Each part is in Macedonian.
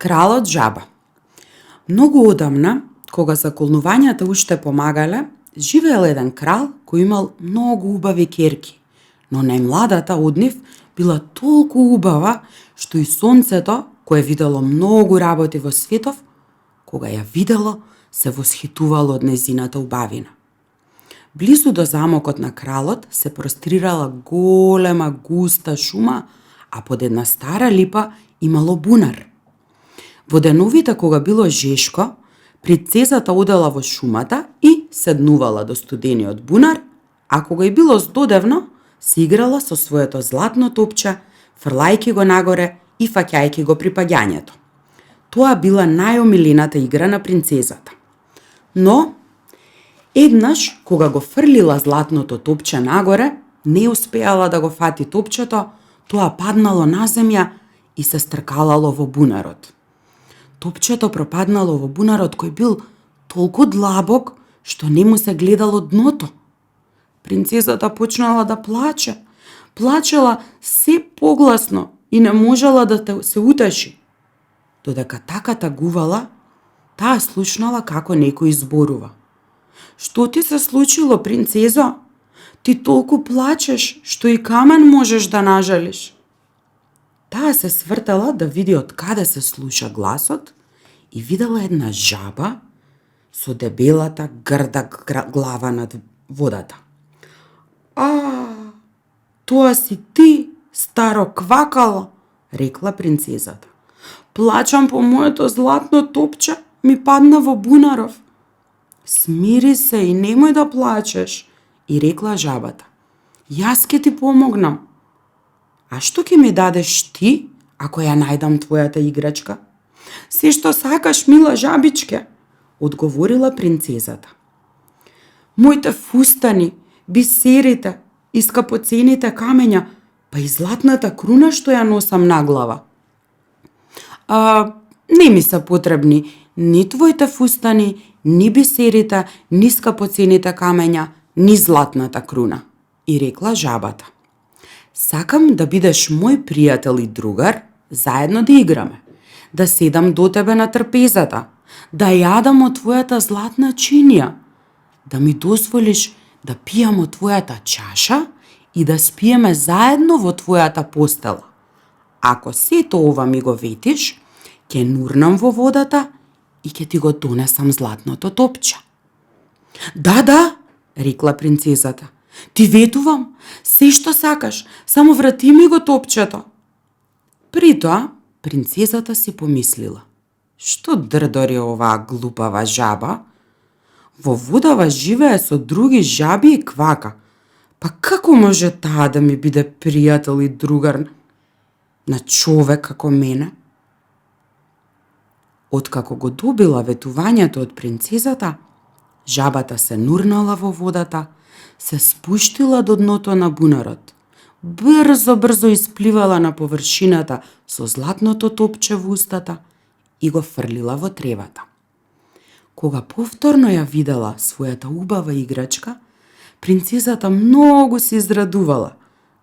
Кралот жаба. Многу одамна, кога заколнувањата уште помагале, живеел еден крал кој имал многу убави ќерки, но најмладата од нив била толку убава што и сонцето, кое видело многу работи во светов, кога ја видело, се восхитувало од нејзината убавина. Близу до замокот на кралот се прострирала голема густа шума, а под една стара липа имало бунар. Во деновите кога било жешко, принцезата одела во шумата и седнувала до студениот бунар, а кога и било здодевно, се играла со своето златно топче, фрлајки го нагоре и фаќајки го при паѓањето. Тоа била најомилената игра на принцезата. Но, еднаш, кога го фрлила златното топче нагоре, не успеала да го фати топчето, тоа паднало на земја и се стркалало во бунарот. Топчето пропаднало во бунарот кој бил толку длабок што не му се гледало дното. Принцезата почнала да плаче. Плачела се погласно и не можела да се утеши. Додека така тагувала, таа слушнала како некој зборува. Што ти се случило, принцезо? Ти толку плачеш што и камен можеш да нажалиш. Таа се свртела да види од каде се слуша гласот и видела една жаба со дебелата грда глава над водата. Тоа си ти, старо квакало, рекла принцезата. Плачам по моето златно топче, ми падна во бунаров. Смири се и немој да плачеш, и рекла жабата. Јас ке ти помогнам. А што ќе ми дадеш ти, ако ја најдам твојата играчка? Се што сакаш, мила жабичке, одговорила принцезата. Моите фустани, бисерите и скапоцените камења, па и златната круна што ја носам на глава. Не ми се потребни ни твоите фустани, ни бисерите, ни скапоцените камења, ни златната круна, и рекла жабата. Сакам да бидеш мој пријател и другар, заедно да играме, да седам до тебе на трпезата, да јадам од твојата златна чинија, да ми дозволиш да пијам од твојата чаша и да спиеме заедно во твојата постела. Ако сето ова ми го ветиш, ќе нурнам во водата и ќе ти го донесам златното топче. Да, рекла принцезата. Ти ветувам, се што сакаш, само врати ми го топчето. При тоа, принцезата си помислила. Што дрдори оваа глупава жаба? Во водава живее со други жаби и квака. Па како може таа да ми биде пријател и другар на човек како мене? Откако го добила ветувањето од принцезата, жабата се нурнала во водата, се спуштила до дното на бунарот, брзо испливала на површината со златното топче во устата и го фрлила во тревата. Кога повторно ја видела својата убава играчка, принцезата многу се израдувала,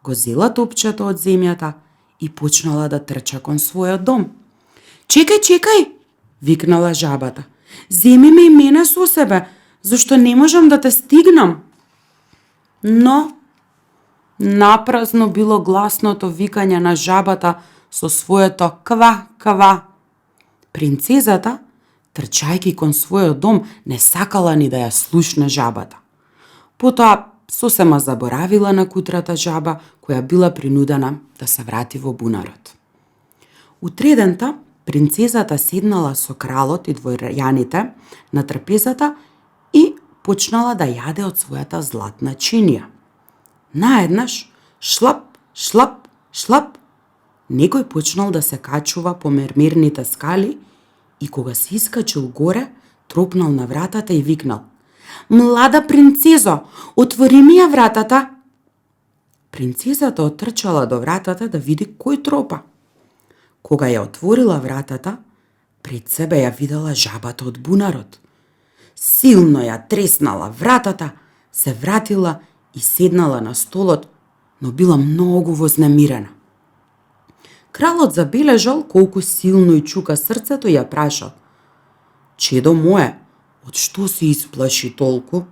го зела топчето од земјата и почнала да трча кон својот дом. Чекај, викнала жабата. Земи ме и мене со себе, зашто не можам да те стигнам. Но напразно било гласното викање на жабата со своето ква. Принцезата, трчајки кон својот дом, не сакала ни да ја слушне жабата. Потоа сосема заборавила на кутрата жаба, која била принудена да се врати во бунарот. Утредента, принцезата седнала со кралот и дворајаните на трпезата и почнала да јаде од својата златна чинија. Наеднаш, шлап, некој почнал да се качува по мермерните скали и кога се искачил горе, тропнал на вратата и викнал: Млада принцезо, отвори ми ја вратата! Принцезата отрчала до вратата да види кој тропа. Кога ја отворила вратата, пред себе ја видела жабата од бунарот. Силно ја треснала вратата, се вратила и седнала на столот, но била многу вознемирена. Кралот забележал колку силно и чука срцето и ја прашал: "Чедо мое, од што се исплаши толку?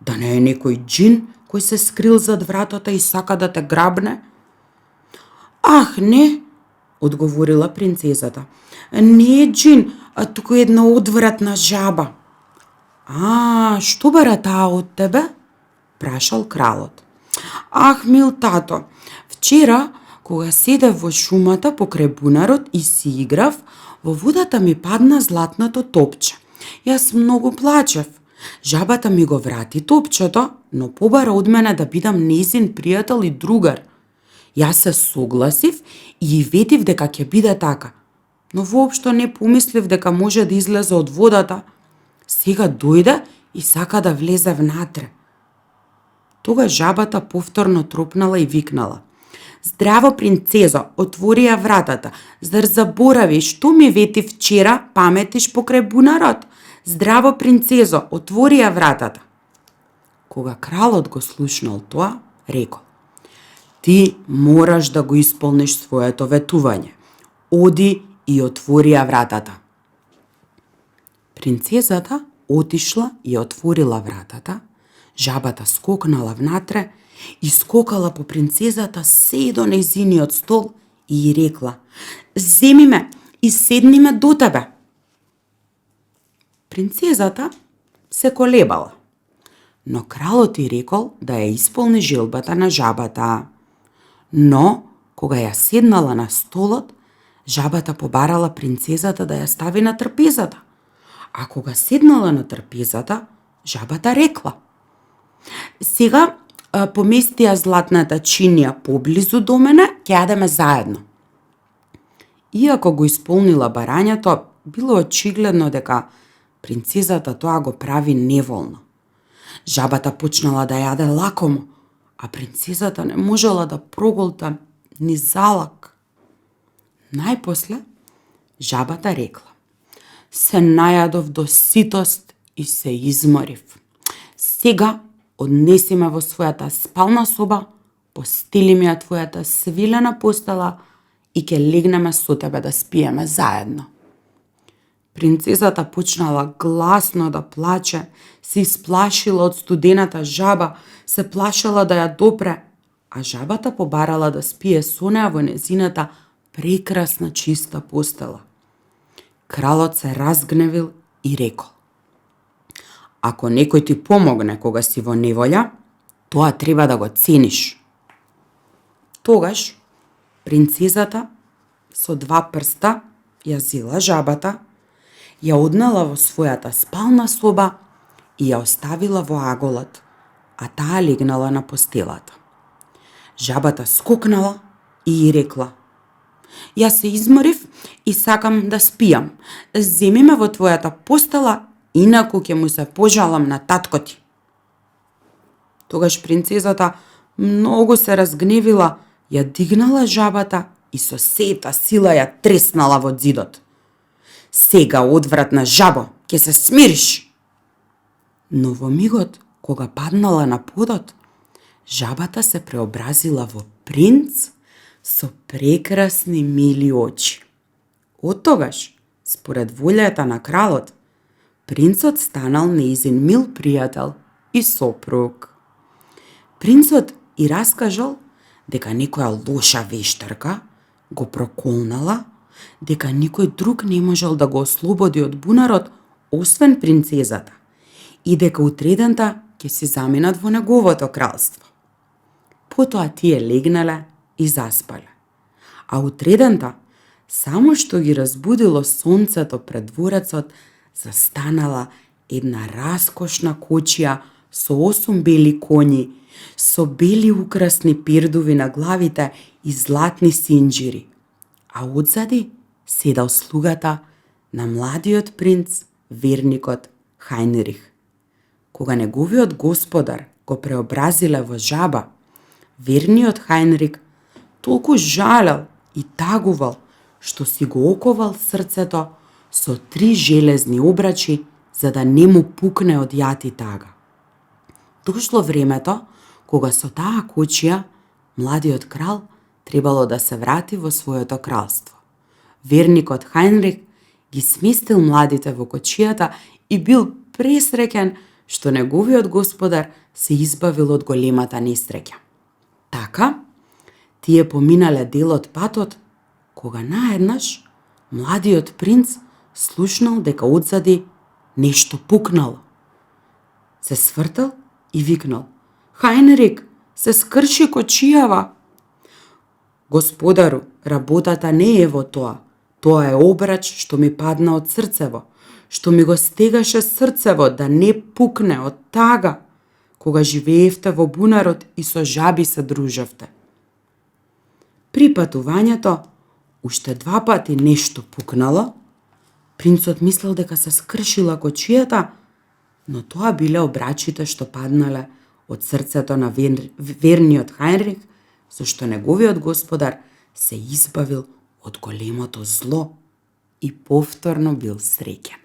Да не е некој џин кој се скрил зад вратата и сака да те грабне?" "Ах, не," одговорила принцезата. "Не е џин, а туку една одвратна жаба." Што бара таа од тебе?" прашал кралот. "Ах, мил тато, вчера, кога седев во шумата покрај бунарот и си играв, во водата ми падна златното топче. Јас многу плачев. Жабата ми го врати топчето, но побара од мене да бидам нејзин пријател и другар. Јас се согласив и ветив дека ќе биде така, но воопшто не помислив дека може да излезе од водата. Сега дојде и сака да влезе внатре." Тога жабата повторно тропнала и викнала: "Здраво, принцезо, отвори ја вратата. Зар заборави што ми вети вчера, паметиш покрај бунарот? Здраво, принцезо, отвори ја вратата." Кога кралот го слушнал тоа, рекол: "Ти мораш да го исполниш своето ветување. Оди и отвори ја вратата." Принцезата отишла и отворила вратата, жабата скокнала внатре и скокала по принцезата се до нејзиниот стол и ѝ рекла: "Земи ме и седни ме до тебе." Принцезата се колебала, но кралот ѝ рекол да ја исполни желбата на жабата. Но, кога ја седнала на столот, жабата побарала принцезата да ја стави на трпезата. А кога седнала на трпезата, жабата рекла: "Сега помести ја златната чинија поблизу до мене, ќе јадеме заедно." Иако го исполнила барањето, било очигледно дека принцезата тоа го прави неволно. Жабата почнала да јаде лакомо, а принцезата не можела да проголта ни залак. Најпосле, жабата рекла: "Се најадов до ситост и се изморив. Сега однеси ме во својата спална соба, постели ми ја твојата свилена постела и ќе легнеме со тебе да спиеме заедно." Принцезата почнала гласно да плаче, се исплашила од студената жаба, се плашела да ја допре, а жабата побарала да спие со неа во незината прекрасна чиста постела. Кралот се разгневил и рекол: "Ако некој ти помогне кога си во неволја, тоа треба да го цениш." Тогаш принцезата со 2 прста ја зела жабата, ја однела во својата спална соба и ја оставила во аголот, а таа легнала на постелата. Жабата скокнала и ѝ рекла: "Јас се изморив и сакам да спијам. Земи ме во твојата постела, инаку ќе му се пожалам на татко ти." Тогаш принцезата многу се разгневила, ја дигнала жабата и со сета сила ја треснала во ѕидот. "Сега, одвратна жабо, ќе се смириш." Но во мигот, кога паднала на подот, жабата се преобразила во принц со прекрасни мили очи. Од тогаш, според волјата на кралот, принцот станал нејзин мил пријател и сопруг. Принцот и раскажал дека некоја лоша вештарка го проколнала, дека никој друг не можел да го ослободи од бунарот, освен принцезата, и дека утредента ќе се заминат во неговото кралство. Потоа тие легнале и заспале. А утредента, само што ги разбудило сонцето пред дворецот, застанала една раскошна кочија со 8 бели коњи, со бели украсни пердуви на главите и златни синџири, а одзади седал слугата на младиот принц, верникот Хајнрих. Кога неговиот господар го преобразиле во жаба, верниот Хајнрих толку жалел и тагувал, што си го оковал срцето со 3 железни обрачи, за да не му пукне од јат и тага. Дошло времето кога со таа кочија младиот крал требало да се врати во своето кралство. Верникот Хајнрих ги сместил младите во кочијата и бил пресреќен што неговиот господар се избавил од големата несреќа. Така, тие поминале дел од патот, кога наеднаш младиот принц слушнал дека одзади нешто пукнало. Се свртал и викнал: "Хајнрих, се скрши кочијава!" "Господару, работата не е во тоа. Тоа е обрач што ми падна од срцево, што ми го стегаше срцево да не пукне од тага, кога живеевте во бунарот и со жаби се дружевте." При патувањето, уште 2 пати нешто пукнало. Принцот мислел дека се скршила кочијата, но тоа биле обрачите што паднале од срцето на верниот Хајнрих, зашто неговиот господар се избавил од големото зло и повторно бил среќен.